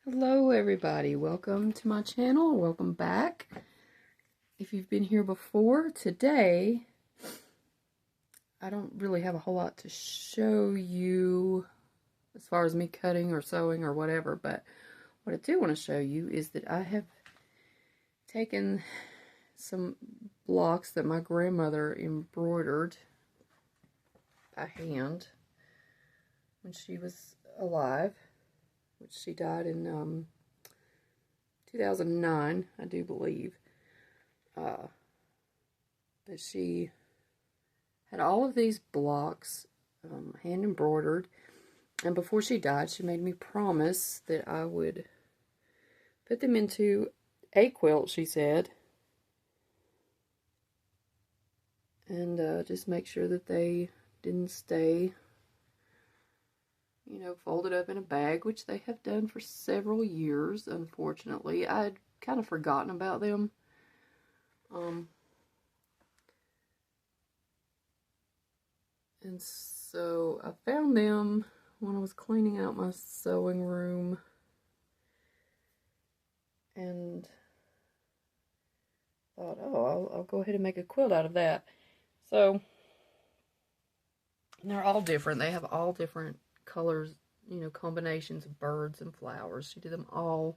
Hello everybody, welcome to my channel, welcome back. If you've been here before, today I don't really have a whole lot to show you as far as me cutting or sewing or whatever, but what I do want to show you is that I have taken some blocks that my grandmother embroidered by hand when she was alive, which she died in 2009, I do believe. But she had all of these blocks hand embroidered, and before she died she made me promise that I would put them into a quilt, she said, and just make sure that they didn't stay, you know, folded up in a bag, which they have done for several years. Unfortunately, I had kind of forgotten about them. And so I found them when I was cleaning out my sewing room, and thought, oh, I'll go ahead and make a quilt out of that. So they're all different. They have all different colors, you know, combinations of birds and flowers. She did them all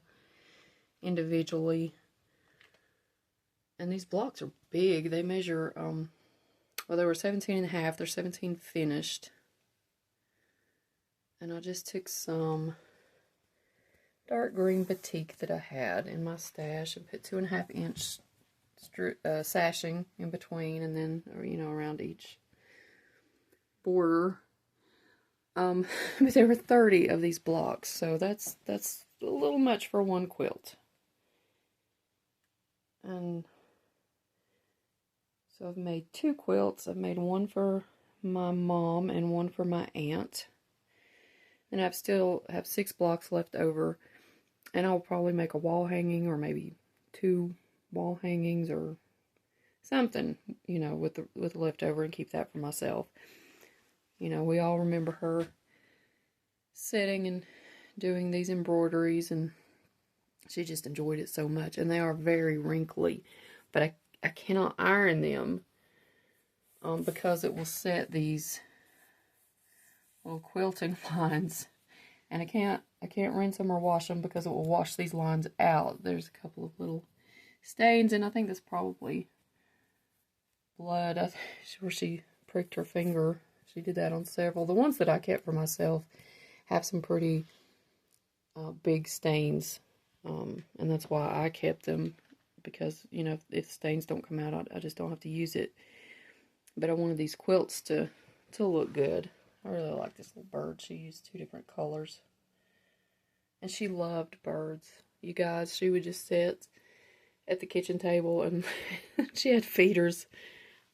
individually. And these blocks are big. They measure, well, they were 17 and a half. They're 17 finished. And I just took some dark green batik that I had in my stash and put 2.5 inch sashing in between, and then, you know, around each border. But there were 30 of these blocks, so that's a little much for one quilt. And so I've made 2 quilts. I've made one for my mom and one for my aunt. And I still have 6 blocks left over. And I'll probably make a wall hanging, or maybe 2 wall hangings or something, you know, with the leftover, and keep that for myself. You know, we all remember her sitting and doing these embroideries, and she just enjoyed it so much. And they are very wrinkly, but I cannot iron them because it will set these little quilting lines, and I can't rinse them or wash them because it will wash these lines out. There's a couple of little stains, and I think that's probably blood where she pricked her finger. She did that on several. The ones that I kept for myself have some pretty big stains, and that's why I kept them, because, you know, if stains don't come out, I just don't have to use it. But I wanted these quilts to look good. I really like this little bird. She used 2 different colors. And she loved birds. You guys, she would just sit at the kitchen table, and she had feeders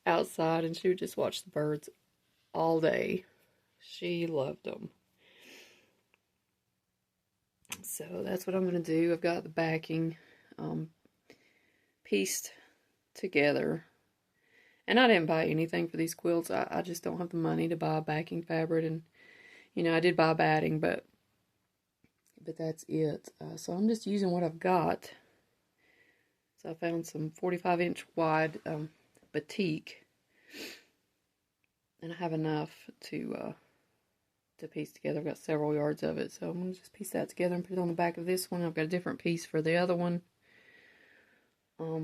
outside, and she would just watch the birds all day. She loved them. So that's what I'm going to do. I've got the backing pieced together. And I didn't buy anything for these quilts. I just don't have the money to buy backing fabric. And, you know, I did buy batting, but that's it. So I'm just using what I've got. So I found some 45-inch wide batik. And I have enough to piece together. I've got several yards of it. So I'm going to just piece that together and put it on the back of this one. I've got a different piece for the other one. But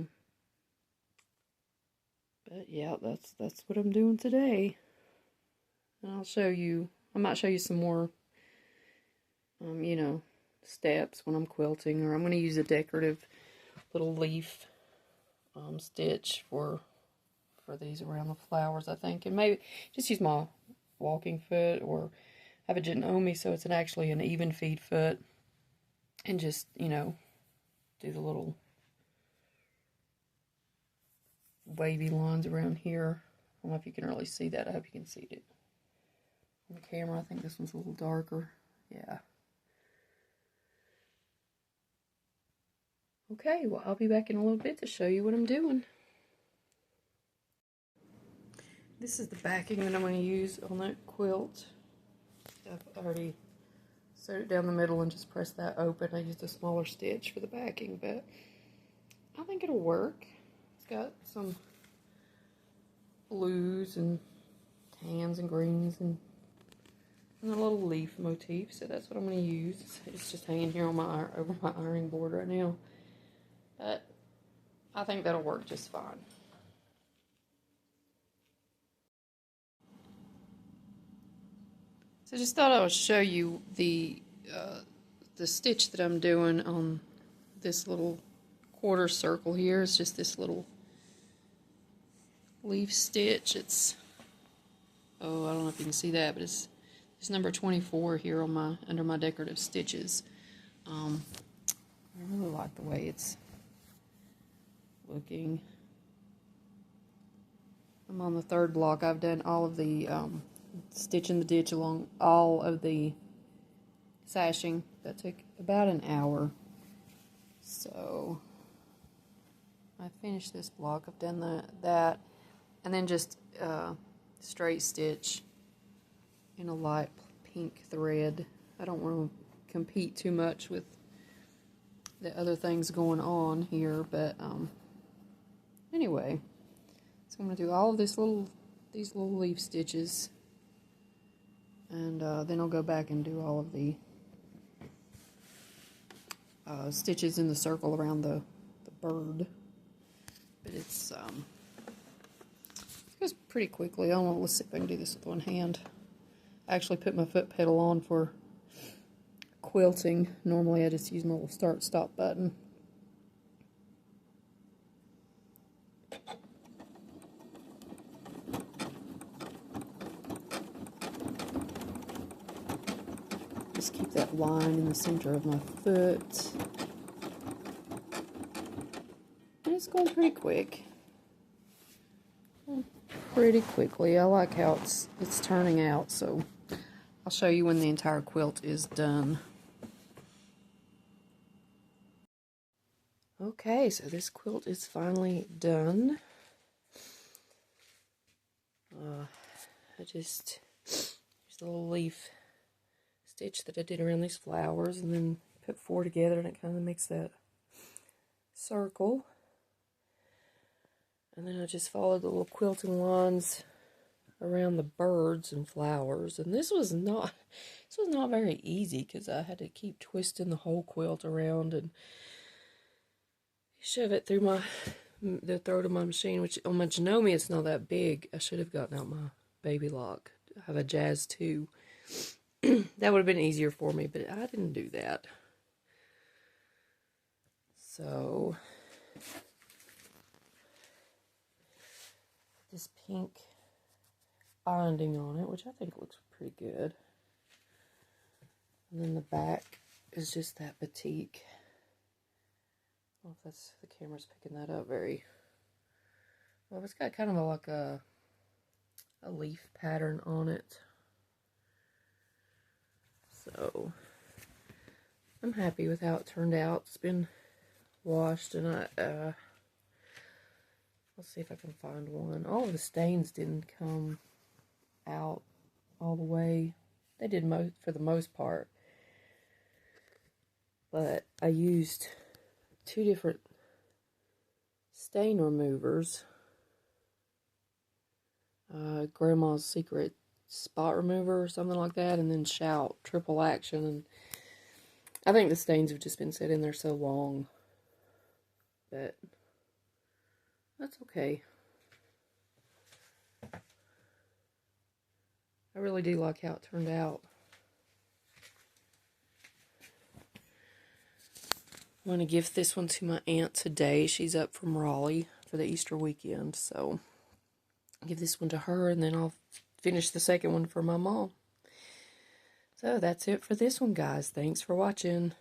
yeah, that's what I'm doing today. And I'll show you, I might show you some more, you know, steps when I'm quilting, or I'm going to use a decorative little leaf stitch for these around the flowers, I think. And maybe just use my walking foot, or have a Janome so it's actually an even feed foot, and just, you know, do the little wavy lines around here. I don't know if you can really see that. I hope you can see it on the camera. I think this one's a little darker. Yeah. Okay, well, I'll be back in a little bit to show you what I'm doing. This is the backing that I'm going to use on that quilt. I've already sewed it down the middle and just pressed that open. I used a smaller stitch for the backing, but I think it'll work. It's got some blues and tans and greens and a little leaf motif, so that's what I'm going to use. It's just hanging here on my over my ironing board right now, but I think that'll work just fine. So I just thought I would show you the stitch that I'm doing on this little quarter circle here. It's just this little leaf stitch. It's, oh, I don't know if you can see that, but it's number 24 here on my under my decorative stitches. I really like the way it's looking. I'm on the third block. I've done all of the stitch in the ditch along all of the sashing. That took about an hour. So I finished this block. I've done that, and then just straight stitch in a light pink thread. I don't want to compete too much with the other things going on here, but anyway, so I'm going to do all of these little leaf stitches, and then I'll go back and do all of the stitches in the circle around the bird. But it goes pretty quickly. I don't know, let's see if I can do this with one hand. I actually put my foot pedal on for quilting. Normally I just use my little start stop button. Just keep that line in the center of my foot. And it's going pretty quick. Pretty quickly. I like how it's turning out, so I'll show you when the entire quilt is done. Okay, so this quilt is finally done. I just used a little leaf stitch that I did around these flowers, and then put 4 together, and it kind of makes that circle. And then I just followed the little quilting lines around the birds and flowers. And this was not very easy, because I had to keep twisting the whole quilt around and shove it through the throat of my machine, which on my Janome it's not that big. I should have gotten out my baby lock. I have a Jazz 2. That would have been easier for me, but I didn't do that. So this pink binding on it, which I think looks pretty good. And then the back is just that batik. I don't know if the camera's picking that up very well. It's got kind of like a leaf pattern on it. So I'm happy with how it turned out. It's been washed, and let's see if I can find one. All of the stains didn't come out all the way. They did for the most part. But I used 2 different stain removers. Grandma's Secret spot remover or something like that, and then Shout triple action. And I think the stains have just been sitting in there so long, but that's okay. I really do like how it turned out. I'm going to give this one to my aunt today. She's up from Raleigh for the Easter weekend, so I'll give this one to her, and then I'll finish the second one for my mom. So that's it for this one, guys. Thanks for watching.